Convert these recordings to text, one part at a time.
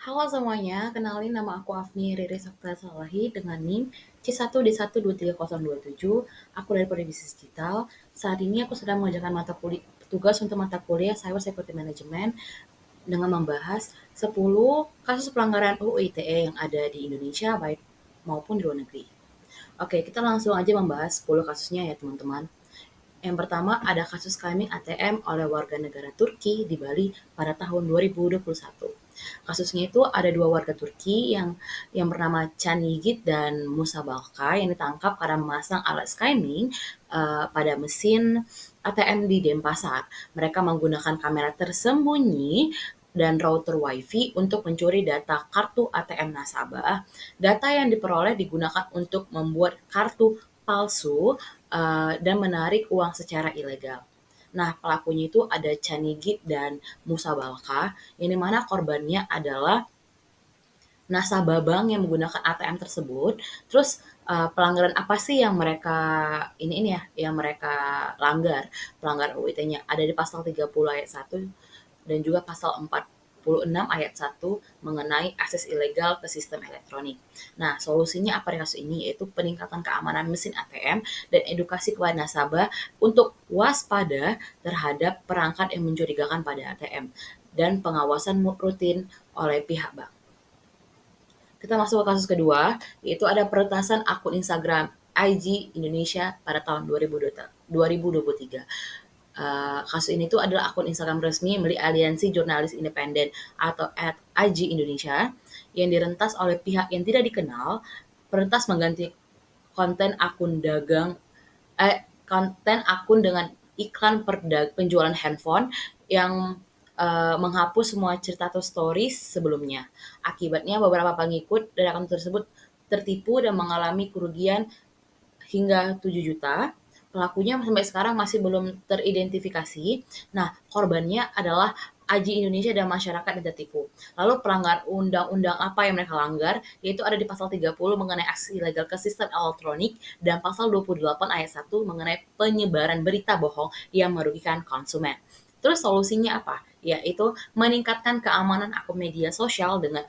Halo semuanya, kenalin nama aku Afni Riri Sakta Salahi dengan NIM C1D1230227. Aku dari Prodi Bisnis Digital. Saat ini aku sedang mengerjakan tugas untuk mata kuliah Cyber Security Management dengan membahas 10 kasus pelanggaran UU ITE yang ada di Indonesia baik maupun di luar negeri. Oke, kita langsung aja membahas 10 kasusnya ya teman-teman. Yang pertama ada kasus klaiming ATM oleh warga negara Turki di Bali pada tahun 2021. Kasusnya itu ada dua warga Turki yang bernama Can Yigit dan Musa Balka yang ditangkap karena memasang alat skimming pada mesin ATM di Denpasar. Mereka menggunakan kamera tersembunyi dan router WiFi untuk mencuri data kartu ATM nasabah. Data yang diperoleh digunakan untuk membuat kartu palsu dan menarik uang secara ilegal. Nah, pelakunya itu ada Canigit dan Musa Balka, yang dimana korbannya adalah nasabah bank yang menggunakan ATM tersebut. Terus pelanggaran apa sih yang mereka ini ya, yang mereka langgar? Pelanggaran UIT-nya ada di pasal 30 ayat 1 dan juga pasal 46 ayat 1 mengenai akses ilegal ke sistem elektronik. Nah, solusinya apa di kasus ini? Yaitu peningkatan keamanan mesin ATM dan edukasi kepada nasabah untuk waspada terhadap perangkat yang mencurigakan pada ATM dan pengawasan rutin oleh pihak bank. Kita masuk ke kasus kedua, yaitu ada peretasan akun Instagram IG Indonesia pada tahun 2023. Kasus ini tuh adalah akun Instagram resmi milik Aliansi Jurnalis Independen atau @IG Indonesia yang direntas oleh pihak yang tidak dikenal. Perentas mengganti konten akun dagang konten akun dengan iklan penjualan handphone yang menghapus semua cerita atau stories sebelumnya. Akibatnya beberapa pengikut dari akun tersebut tertipu dan mengalami kerugian hingga 7 juta. Pelakunya sampai sekarang masih belum teridentifikasi. Nah, korbannya adalah Aji Indonesia dan masyarakat yang tertipu. Lalu pelanggar undang-undang apa yang mereka langgar? Yaitu ada di pasal 30 mengenai akses ilegal ke sistem elektronik dan pasal 28 ayat 1 mengenai penyebaran berita bohong yang merugikan konsumen. Terus solusinya apa? Yaitu meningkatkan keamanan akun media sosial dengan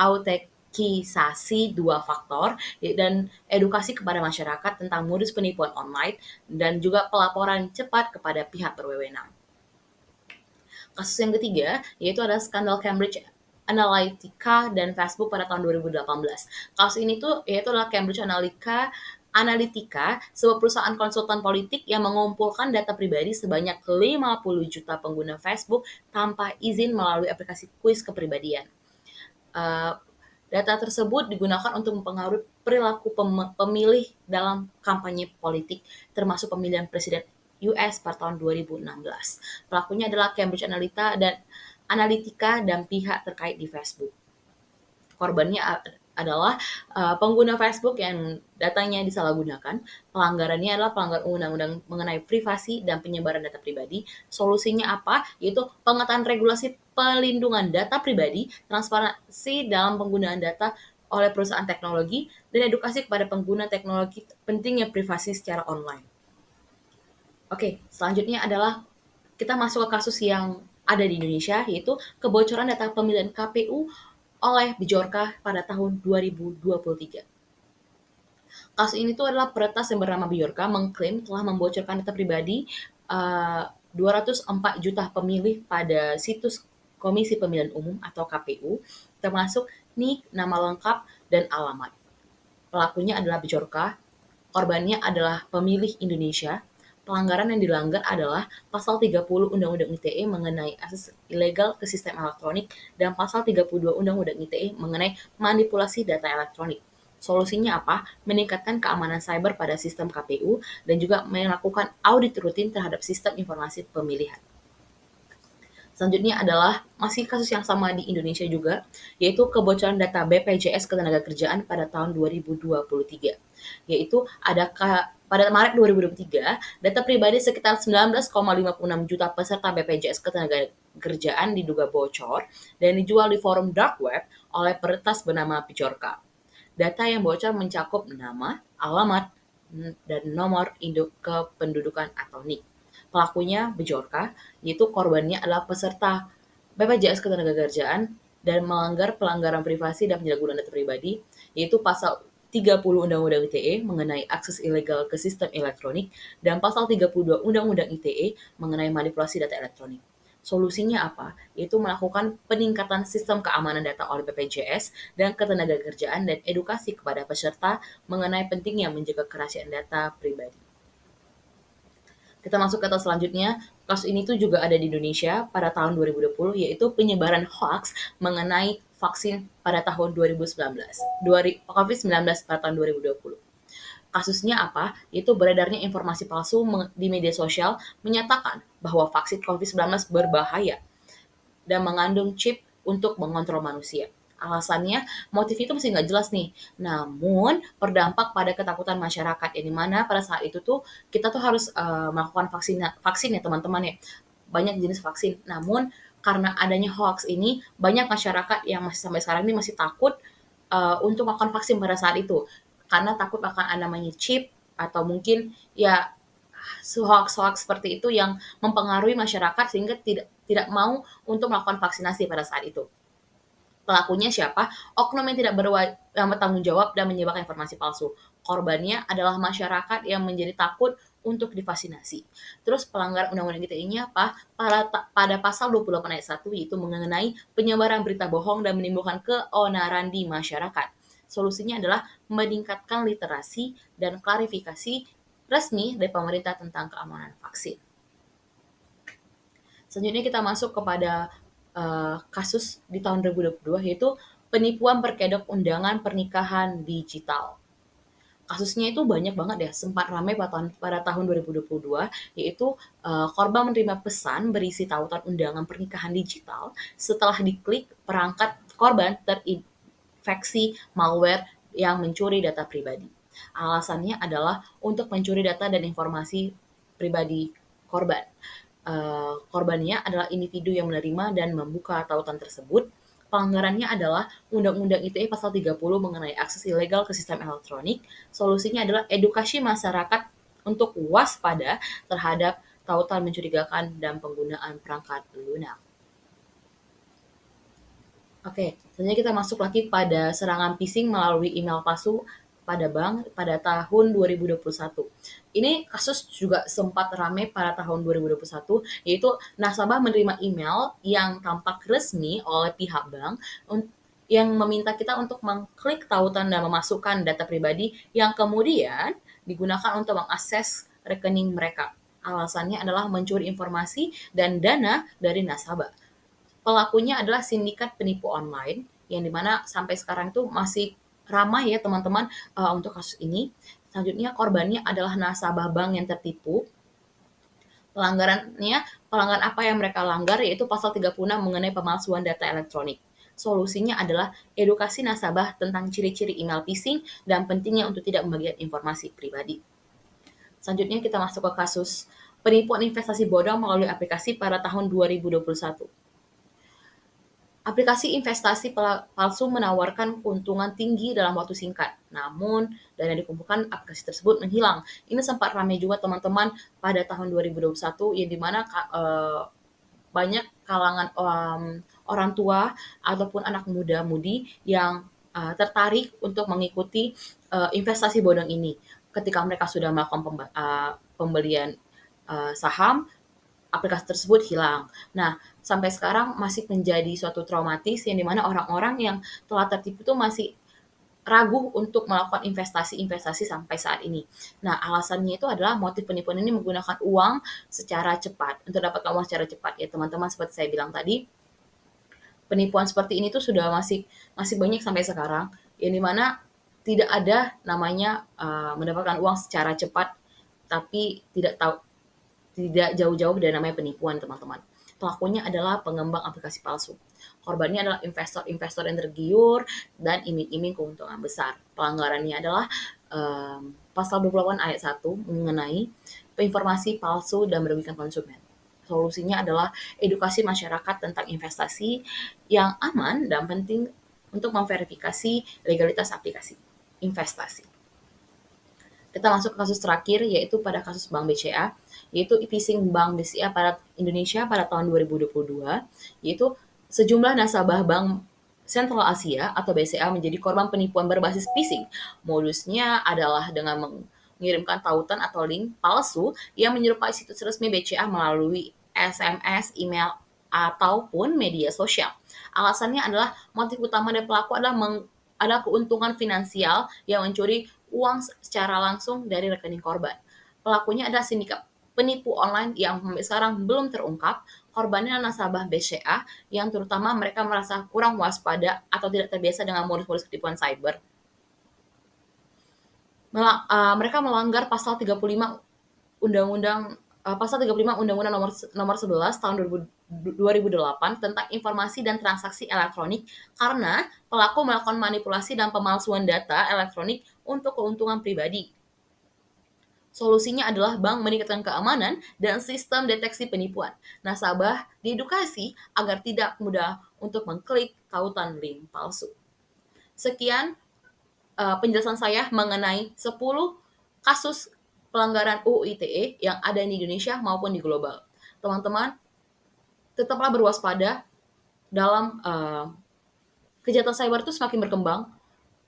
autentikasi dua faktor dan edukasi kepada masyarakat tentang modus penipuan online dan juga pelaporan cepat kepada pihak berwenang. Kasus yang ketiga yaitu ada skandal Cambridge Analytica dan Facebook pada tahun 2018. Kasus ini tuh yaitu adalah Cambridge Analytica, sebuah perusahaan konsultan politik yang mengumpulkan data pribadi sebanyak 50 juta pengguna Facebook tanpa izin melalui aplikasi kuis kepribadian. Uh, Data tersebut digunakan untuk mempengaruhi perilaku pemilih dalam kampanye politik, termasuk pemilihan presiden US pada tahun 2016. Pelakunya adalah Cambridge Analytica dan pihak terkait di Facebook. Korbannya adalah pengguna Facebook yang datanya disalahgunakan. Pelanggarannya adalah pelanggaran undang-undang mengenai privasi dan penyebaran data pribadi. Solusinya apa? Yaitu pengetatan regulasi pelindungan data pribadi, transparansi dalam penggunaan data oleh perusahaan teknologi, dan edukasi kepada pengguna teknologi pentingnya privasi secara online. Oke, selanjutnya adalah kita masuk ke kasus yang ada di Indonesia, yaitu kebocoran data pemilihan KPU oleh Bjorka pada tahun 2023. Kasus ini tuh adalah peretas yang bernama Bjorka mengklaim telah membocorkan data pribadi 204 juta pemilih pada situs Komisi Pemilihan Umum atau KPU, termasuk NIK, nama lengkap, dan alamat. Pelakunya adalah Bjorka, korbannya adalah pemilih Indonesia. Pelanggaran yang dilanggar adalah pasal 30 Undang-Undang ITE mengenai akses ilegal ke sistem elektronik dan pasal 32 Undang-Undang ITE mengenai manipulasi data elektronik. Solusinya apa? Meningkatkan keamanan cyber pada sistem KPU dan juga melakukan audit rutin terhadap sistem informasi pemilihan. Selanjutnya adalah masih kasus yang sama di Indonesia juga, yaitu kebocoran data BPJS Ketenagakerjaan pada tahun 2023. Yaitu ada pada Maret 2023, data pribadi sekitar 19,56 juta peserta BPJS Ketenagakerjaan diduga bocor dan dijual di forum dark web oleh peretas bernama Pijorka. Data yang bocor mencakup nama, alamat, dan nomor induk kependudukan atau NIK. Pelakunya Bjorka, yaitu korbannya adalah peserta BPJS Ketenagakerjaan dan melanggar pelanggaran privasi dan penyalahgunaan data pribadi, yaitu pasal 30 Undang-Undang ITE mengenai akses ilegal ke sistem elektronik dan pasal 32 Undang-Undang ITE mengenai manipulasi data elektronik. Solusinya apa? Yaitu melakukan peningkatan sistem keamanan data oleh BPJS dan Ketenagakerjaan dan edukasi kepada peserta mengenai pentingnya menjaga kerahasiaan data pribadi. Kita masuk ke kasus selanjutnya. Kasus ini tuh juga ada di Indonesia pada tahun 2020, yaitu penyebaran hoax mengenai vaksin pada tahun 2019. COVID-19 pada tahun 2020. Kasusnya apa? Yaitu beredarnya informasi palsu di media sosial menyatakan bahwa vaksin COVID-19 berbahaya dan mengandung chip untuk mengontrol manusia. Alasannya, motif itu masih nggak jelas nih. Namun, berdampak pada ketakutan masyarakat, yang dimana pada saat itu tuh kita tuh harus melakukan vaksin ya teman-teman ya. Banyak jenis vaksin. Namun, karena adanya hoax ini, banyak masyarakat yang masih sampai sekarang ini masih takut untuk melakukan vaksin pada saat itu. Karena takut akan ada namanya chip atau mungkin ya hoax-hoax seperti itu yang mempengaruhi masyarakat sehingga tidak mau untuk melakukan vaksinasi pada saat itu. Pelakunya siapa? Oknum yang tidak bertanggung jawab dan menyebarkan informasi palsu. Korbannya adalah masyarakat yang menjadi takut untuk divaksinasi. Terus pelanggaran undang-undang ITE ini apa? Pada pasal 28 ayat 1 yaitu mengenai penyebaran berita bohong dan menimbulkan keonaran di masyarakat. Solusinya adalah meningkatkan literasi dan klarifikasi resmi dari pemerintah tentang keamanan vaksin. Selanjutnya kita masuk kepada kasus di tahun 2022 yaitu penipuan berkedok undangan pernikahan digital. Kasusnya itu banyak banget ya, sempat ramai pada tahun 2022, yaitu korban menerima pesan berisi tautan undangan pernikahan digital setelah diklik perangkat korban terinfeksi malware yang mencuri data pribadi. Alasannya adalah untuk mencuri data dan informasi pribadi korban. Korbannya adalah individu yang menerima dan membuka tautan tersebut. Pelanggarannya adalah Undang-Undang ITE pasal 30 mengenai akses ilegal ke sistem elektronik. Solusinya adalah edukasi masyarakat untuk waspada terhadap tautan mencurigakan dan penggunaan perangkat lunak. Oke, selanjutnya kita masuk lagi pada serangan phishing melalui email palsu pada bank pada tahun 2021. Ini kasus juga sempat ramai pada tahun 2021, yaitu nasabah menerima email yang tampak resmi oleh pihak bank yang meminta kita untuk mengklik tautan dan memasukkan data pribadi yang kemudian digunakan untuk mengakses rekening mereka. Alasannya adalah mencuri informasi dan dana dari nasabah. Pelakunya adalah sindikat penipu online yang dimana sampai sekarang itu masih ramai ya teman-teman untuk kasus ini. Selanjutnya korbannya adalah nasabah bank yang tertipu. Pelanggaran apa yang mereka langgar yaitu pasal 36 mengenai pemalsuan data elektronik. Solusinya adalah edukasi nasabah tentang ciri-ciri email phishing dan pentingnya untuk tidak membagikan informasi pribadi. Selanjutnya kita masuk ke kasus penipuan investasi bodong melalui aplikasi pada tahun 2021. Aplikasi investasi palsu menawarkan keuntungan tinggi dalam waktu singkat. Namun, dana dikumpulkan aplikasi tersebut menghilang. Ini sempat ramai juga teman-teman pada tahun 2021 yang dimana banyak kalangan orang tua ataupun anak muda-mudi yang tertarik untuk mengikuti investasi bodong ini. Ketika mereka sudah melakukan pembelian saham, aplikasi tersebut hilang. Nah, sampai sekarang masih menjadi suatu traumatis yang dimana orang-orang yang telah tertipu itu masih ragu untuk melakukan investasi-investasi sampai saat ini. Nah, alasannya itu adalah motif penipuan ini menggunakan uang secara cepat, untuk dapatkan uang secara cepat. Ya, teman-teman, seperti saya bilang tadi, penipuan seperti ini tuh sudah masih banyak sampai sekarang, yang dimana tidak ada namanya mendapatkan uang secara cepat, tapi tidak jauh-jauh dari namanya penipuan, teman-teman. Pelakunya adalah pengembang aplikasi palsu. Korbannya adalah investor-investor yang tergiur dan iming-iming keuntungan besar. Pelanggarannya adalah pasal 28 ayat 1 mengenai informasi palsu dan merugikan konsumen. Solusinya adalah edukasi masyarakat tentang investasi yang aman dan penting untuk memverifikasi legalitas aplikasi investasi. Kita masuk ke kasus terakhir, yaitu pada kasus Bank BCA, yaitu phishing Bank BCA pada Indonesia pada tahun 2022, yaitu sejumlah nasabah Bank Sentral Asia atau BCA menjadi korban penipuan berbasis phishing. Modusnya adalah dengan mengirimkan tautan atau link palsu yang menyerupai situs resmi BCA melalui SMS, email, ataupun media sosial. Alasannya adalah motif utama dari pelaku adalah ada keuntungan finansial yang mencuri uang secara langsung dari rekening korban. Pelakunya adalah sindikat penipu online yang sampai sekarang belum terungkap. Korbannya adalah nasabah BCA yang terutama mereka merasa kurang waspada atau tidak terbiasa dengan modus-modus penipuan cyber. Mereka melanggar pasal 35 Undang-Undang pasal 35 Undang-Undang nomor 11 tahun 2008 tentang informasi dan transaksi elektronik karena pelaku melakukan manipulasi dan pemalsuan data elektronik untuk keuntungan pribadi. Solusinya adalah bank meningkatkan keamanan dan sistem deteksi penipuan. Nasabah diedukasi agar tidak mudah untuk mengklik tautan link palsu. Sekian penjelasan saya mengenai 10 kasus pelanggaran UU ITE yang ada di Indonesia maupun di global. Teman-teman, tetaplah berwaspada dalam kejahatan cyber itu semakin berkembang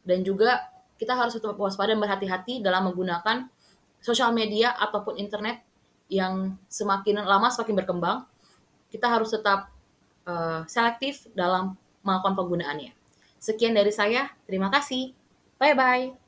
dan juga kita harus tetap waspada dan berhati-hati dalam menggunakan sosial media ataupun internet yang semakin lama semakin berkembang. Kita harus tetap selektif dalam melakukan penggunaannya. Sekian dari saya, terima kasih. Bye-bye.